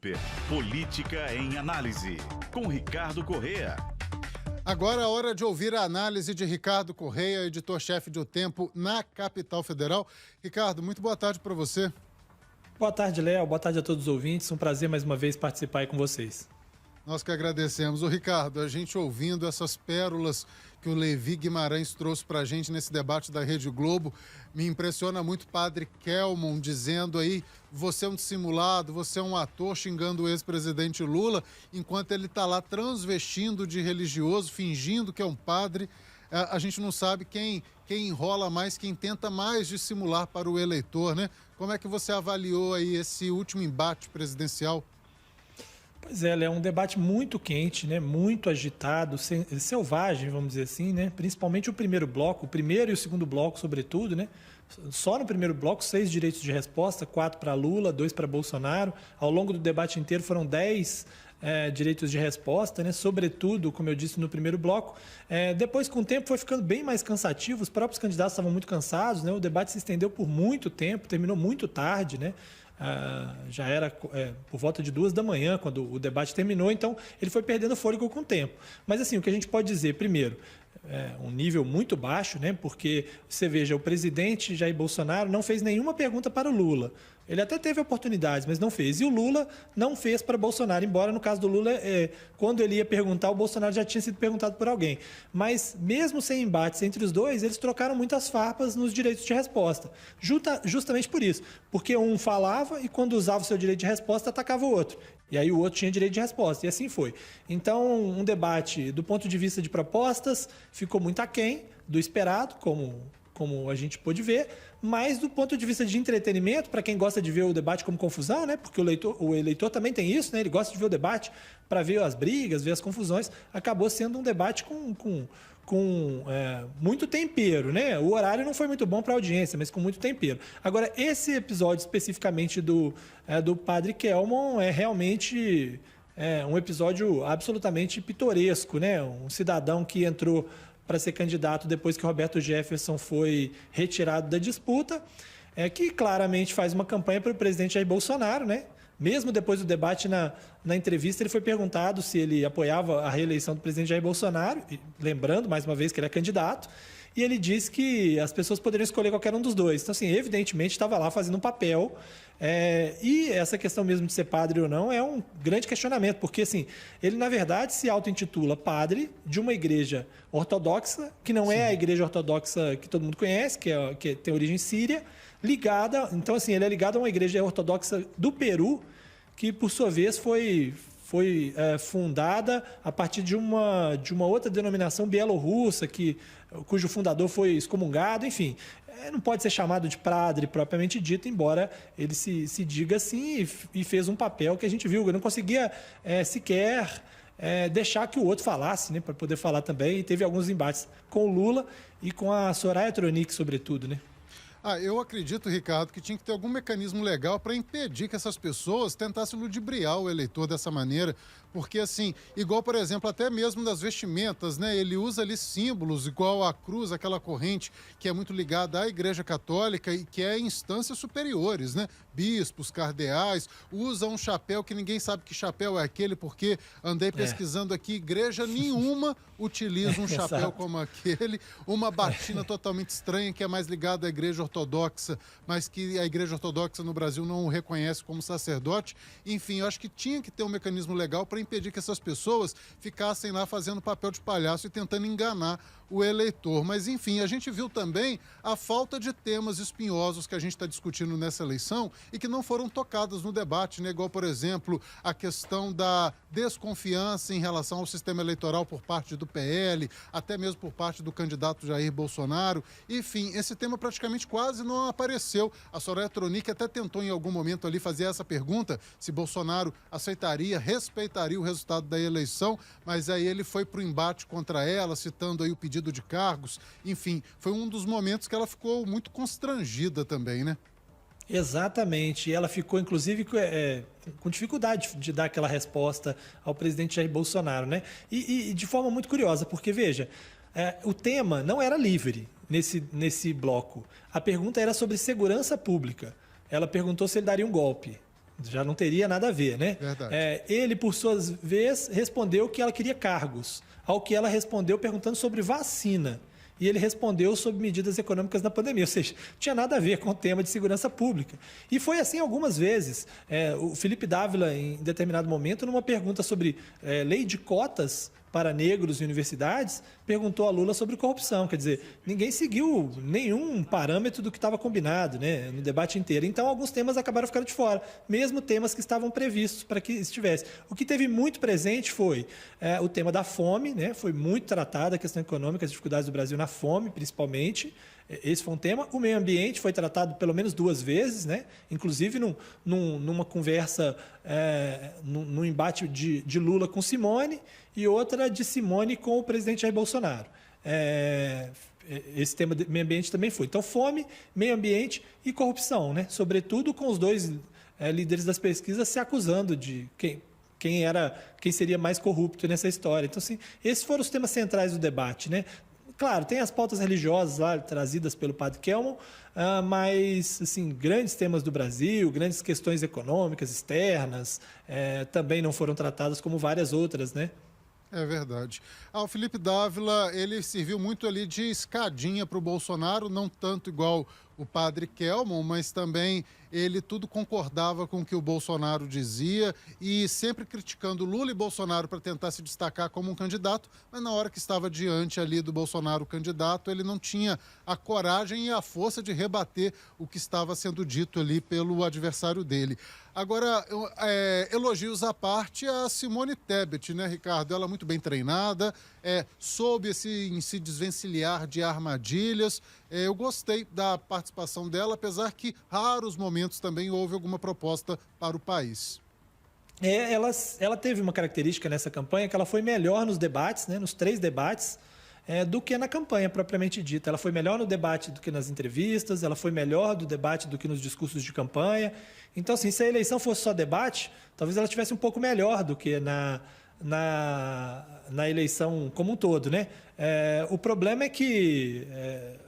Super Política em Análise, com Ricardo Corrêa. Agora é hora de ouvir a análise de Ricardo Corrêa, editor-chefe de O Tempo na Capital Federal. Ricardo, muito boa tarde para você. Boa tarde, Léo. Boa tarde a todos os ouvintes. Um prazer mais uma vez participar aí com vocês. Nós que agradecemos. Ô Ricardo, a gente ouvindo essas pérolas que o Levi Guimarães trouxe para a gente nesse debate da Rede Globo, me impressiona muito o padre Kelmon dizendo aí, você é um dissimulado, você é um ator xingando o ex-presidente Lula, enquanto ele está lá transvestindo de religioso, fingindo que é um padre. A gente não sabe quem enrola mais, quem tenta mais dissimular para o eleitor, né? Como é que você avaliou aí esse último embate presidencial? Pois é, é um debate muito quente, né? Muito agitado, selvagem, vamos dizer assim, né? Principalmente o primeiro bloco, o primeiro e o segundo bloco, sobretudo, né? Só no primeiro bloco, 6 direitos de resposta, 4 para Lula, 2 para Bolsonaro. Ao longo do debate inteiro foram 10 direitos de resposta, né? Sobretudo, como eu disse no primeiro bloco. Depois, com o tempo, foi ficando bem mais cansativo. Os próprios candidatos estavam muito cansados, né? O debate se estendeu por muito tempo, terminou muito tarde, né? Já era por volta de 2 da manhã quando o debate terminou, então ele foi perdendo fôlego com o tempo. Mas assim, o que a gente pode dizer, primeiro, um nível muito baixo, né? Porque você veja, o presidente Jair Bolsonaro não fez nenhuma pergunta para o Lula. Ele até teve oportunidades, mas não fez. E o Lula não fez para Bolsonaro, embora no caso do Lula, quando ele ia perguntar, o Bolsonaro já tinha sido perguntado por alguém. Mas mesmo sem embates entre os dois, eles trocaram muitas farpas nos direitos de resposta. Justamente por isso. Porque um falava e quando usava o seu direito de resposta, atacava o outro. E aí o outro tinha direito de resposta. E assim foi. Então, um debate do ponto de vista de propostas ficou muito aquém do esperado, como a gente pôde ver, mas do ponto de vista de entretenimento, para quem gosta de ver o debate como confusão, né? Porque o eleitor também tem isso, né? Ele gosta de ver o debate para ver as brigas, ver as confusões. Acabou sendo um debate com muito tempero, né? O horário não foi muito bom para a audiência, mas com muito tempero. Agora, esse episódio especificamente do padre Kelmon é realmente um episódio absolutamente pitoresco, né? Um cidadão que entrou para ser candidato depois que Roberto Jefferson foi retirado da disputa, que claramente faz uma campanha para o presidente Jair Bolsonaro, né? Mesmo depois do debate, na entrevista, ele foi perguntado se ele apoiava a reeleição do presidente Jair Bolsonaro, lembrando, mais uma vez, que ele é candidato, e ele disse que as pessoas poderiam escolher qualquer um dos dois. Então, assim, evidentemente, estava lá fazendo um papel. E essa questão mesmo de ser padre ou não é um grande questionamento, porque, assim, ele, na verdade, se auto-intitula padre de uma igreja ortodoxa, que não é a igreja ortodoxa que todo mundo conhece, que tem origem síria, ligada... Então, assim, ele é ligado a uma igreja ortodoxa do Peru, que, por sua vez, foi fundada a partir de uma outra denominação bielorrussa, cujo fundador foi excomungado, enfim. Não pode ser chamado de padre propriamente dito, embora ele se diga assim e fez um papel que a gente viu. Eu não conseguia sequer deixar que o outro falasse, né, para poder falar também. E teve alguns embates com o Lula e com a Soraya Tronic, sobretudo, né? Eu acredito, Ricardo, que tinha que ter algum mecanismo legal para impedir que essas pessoas tentassem ludibriar o eleitor dessa maneira, porque assim, igual, por exemplo, até mesmo das vestimentas, né? Ele usa ali símbolos, igual a cruz, aquela corrente que é muito ligada à Igreja Católica e que é instâncias superiores, né? Bispos, cardeais, usa um chapéu que ninguém sabe que chapéu é aquele, porque andei pesquisando aqui, igreja nenhuma utiliza um chapéu como aquele, uma batina totalmente estranha que é mais ligada à Igreja Ortodoxa, mas que a Igreja Ortodoxa no Brasil não o reconhece como sacerdote. Enfim, eu acho que tinha que ter um mecanismo legal para impedir que essas pessoas ficassem lá fazendo papel de palhaço e tentando enganar o eleitor. Mas, enfim, a gente viu também a falta de temas espinhosos que a gente está discutindo nessa eleição e que não foram tocados no debate, né? Igual, por exemplo, a questão da desconfiança em relação ao sistema eleitoral por parte do PL, até mesmo por parte do candidato Jair Bolsonaro. Enfim, esse tema praticamente quase não apareceu. A Soraya Tronic até tentou em algum momento ali fazer essa pergunta, se Bolsonaro aceitaria, respeitaria o resultado da eleição, mas aí ele foi para o embate contra ela, citando aí o pedido de cargos. Enfim, foi um dos momentos que ela ficou muito constrangida também, né? Exatamente. E ela ficou, inclusive, com dificuldade de dar aquela resposta ao presidente Jair Bolsonaro, né? E de forma muito curiosa, porque, veja, o tema não era livre nesse bloco. A pergunta era sobre segurança pública. Ela perguntou se ele daria um golpe já não teria nada a ver, né? Verdade. Ele, por sua vez, respondeu que ela queria cargos, ao que ela respondeu perguntando sobre vacina. E ele respondeu sobre medidas econômicas na pandemia, ou seja, tinha nada a ver com o tema de segurança pública. E foi assim algumas vezes. O Felipe Dávila, em determinado momento, numa pergunta sobre lei de cotas para negros em universidades, perguntou a Lula sobre corrupção. Quer dizer, ninguém seguiu nenhum parâmetro do que estava combinado, né, no debate inteiro. Então, alguns temas acabaram ficando de fora, mesmo temas que estavam previstos para que estivesse. O que teve muito presente foi o tema da fome, né, foi muito tratado, a questão econômica, as dificuldades do Brasil na fome, principalmente. Esse foi um tema. O meio ambiente foi tratado pelo menos 2 vezes, né? Inclusive numa conversa, num embate de Lula com Simone e outra de Simone com o presidente Jair Bolsonaro. Esse tema de meio ambiente também foi. Então, fome, meio ambiente e corrupção, né? Sobretudo com os 2 líderes das pesquisas se acusando de quem seria mais corrupto nessa história. Então, assim, esses foram os temas centrais do debate, né? Claro, tem as pautas religiosas lá trazidas pelo padre Kelmon, mas assim, grandes temas do Brasil, grandes questões econômicas, externas, também não foram tratadas como várias outras, né? É verdade. O Felipe Dávila, ele serviu muito ali de escadinha para o Bolsonaro, não tanto igual o padre Kelmon, mas também ele tudo concordava com o que o Bolsonaro dizia e sempre criticando Lula e Bolsonaro para tentar se destacar como um candidato, mas na hora que estava diante ali do Bolsonaro candidato, ele não tinha a coragem e a força de rebater o que estava sendo dito ali pelo adversário dele. Agora, elogios à parte a Simone Tebet, né, Ricardo? Ela muito bem treinada, soube se desvencilhar de armadilhas. Eu gostei da participação dela, apesar que raros momentos também houve alguma proposta para o país. Ela teve uma característica nessa campanha que ela foi melhor nos debates, né, nos 3 debates, do que na campanha propriamente dita. Ela foi melhor no debate do que nas entrevistas, ela foi melhor do debate do que nos discursos de campanha. Então, assim, se a eleição fosse só debate, talvez ela tivesse um pouco melhor do que na eleição como um todo, né? O problema é que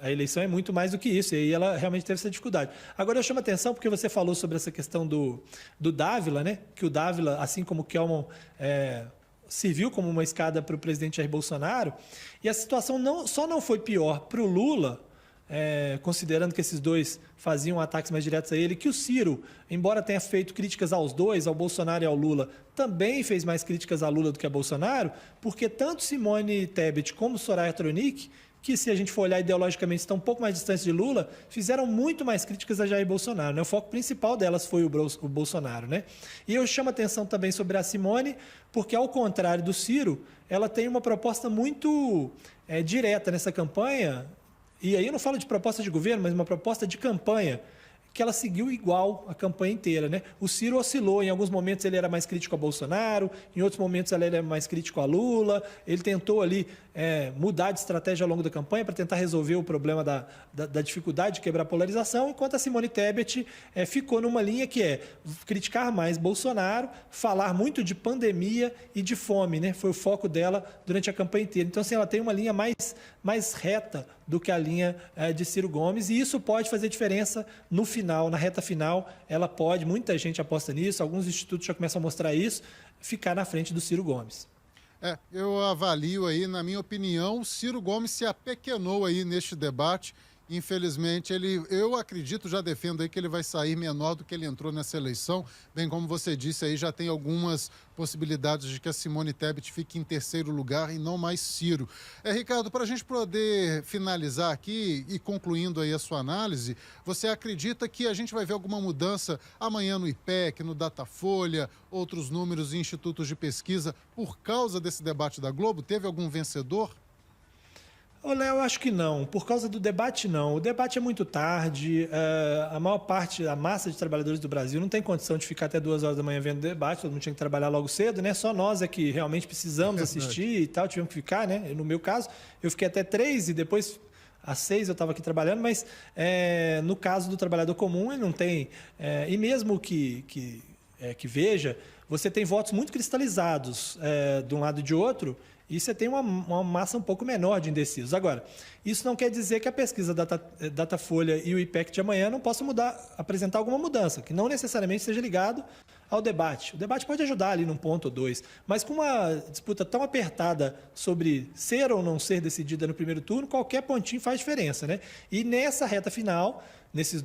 a eleição é muito mais do que isso, e aí ela realmente teve essa dificuldade. Agora, eu chamo a atenção porque você falou sobre essa questão do Dávila, né? Que o Dávila, assim como o Kelmon, serviu como uma escada para o presidente Jair Bolsonaro, e a situação só não foi pior para o Lula, considerando que esses 2 faziam ataques mais diretos a ele, que o Ciro, embora tenha feito críticas aos 2, ao Bolsonaro e ao Lula, também fez mais críticas a Lula do que a Bolsonaro, porque tanto Simone Tebet como Soraya Tronic, que se a gente for olhar ideologicamente estão um pouco mais distantes de Lula, fizeram muito mais críticas a Jair Bolsonaro, né? O foco principal delas foi o Bolsonaro, né? E eu chamo a atenção também sobre a Simone, porque ao contrário do Ciro, ela tem uma proposta muito direta nessa campanha. E aí eu não falo de proposta de governo, mas uma proposta de campanha, que ela seguiu igual a campanha inteira, né? O Ciro oscilou, em alguns momentos ele era mais crítico a Bolsonaro, em outros momentos ele era mais crítico a Lula, ele tentou ali mudar de estratégia ao longo da campanha para tentar resolver o problema da dificuldade de quebrar a polarização, enquanto a Simone Tebet ficou numa linha que é criticar mais Bolsonaro, falar muito de pandemia e de fome, né? Foi o foco dela durante a campanha inteira. Então, assim, ela tem uma linha mais reta do que a linha de Ciro Gomes, e isso pode fazer diferença no final, na reta final. Ela pode, muita gente aposta nisso, alguns institutos já começam a mostrar isso, ficar na frente do Ciro Gomes. Eu avalio aí, na minha opinião, o Ciro Gomes se apequenou aí neste debate. Infelizmente, eu acredito, já defendo aí que ele vai sair menor do que ele entrou nessa eleição. Bem, como você disse aí, já tem algumas possibilidades de que a Simone Tebet fique em 3º lugar e não mais Ciro. Ricardo, para a gente poder finalizar aqui e concluindo aí a sua análise, você acredita que a gente vai ver alguma mudança amanhã no IPEC, no Datafolha, outros números e institutos de pesquisa por causa desse debate da Globo? Teve algum vencedor? Olha, eu acho que não. Por causa do debate, não. O debate é muito tarde. A maior parte, a massa de trabalhadores do Brasil não tem condição de ficar até 2 horas da manhã vendo debate. Todo mundo tinha que trabalhar logo cedo, né? Só nós é que realmente precisamos assistir e tal, tivemos que ficar, né? No meu caso, eu fiquei até 3 e depois às 6 eu estava aqui trabalhando, mas no caso do trabalhador comum, ele não tem... e mesmo que veja, você tem votos muito cristalizados de um lado e de outro, e você tem uma massa um pouco menor de indecisos. Agora, isso não quer dizer que a pesquisa Datafolha e o IPEC de amanhã não possam apresentar alguma mudança, que não necessariamente seja ligado ao debate. O debate pode ajudar ali num ponto ou dois, mas com uma disputa tão apertada sobre ser ou não ser decidida no primeiro turno, qualquer pontinho faz diferença, né? E nessa reta final, nesses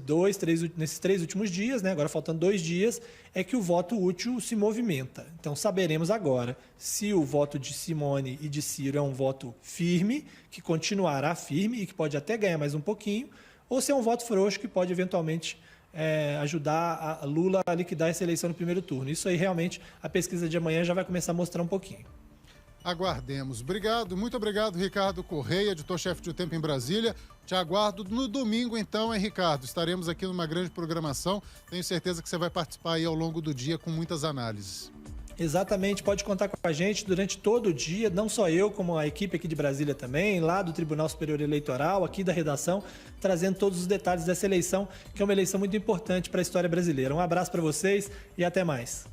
3 últimos dias, né, agora faltando 2 dias, é que o voto útil se movimenta. Então saberemos agora se o voto de Simone e de Ciro é um voto firme, que continuará firme e que pode até ganhar mais um pouquinho, ou se é um voto frouxo que pode eventualmente ajudar a Lula a liquidar essa eleição no primeiro turno. Isso aí realmente a pesquisa de amanhã já vai começar a mostrar um pouquinho. Aguardemos. Muito obrigado, Ricardo Correia, editor-chefe de O Tempo em Brasília. Te aguardo no domingo, então, hein, Ricardo? Estaremos aqui numa grande programação. Tenho certeza que você vai participar aí ao longo do dia com muitas análises. Exatamente, pode contar com a gente durante todo o dia, não só eu, como a equipe aqui de Brasília também, lá do Tribunal Superior Eleitoral, aqui da redação, trazendo todos os detalhes dessa eleição, que é uma eleição muito importante para a história brasileira. Um abraço para vocês e até mais.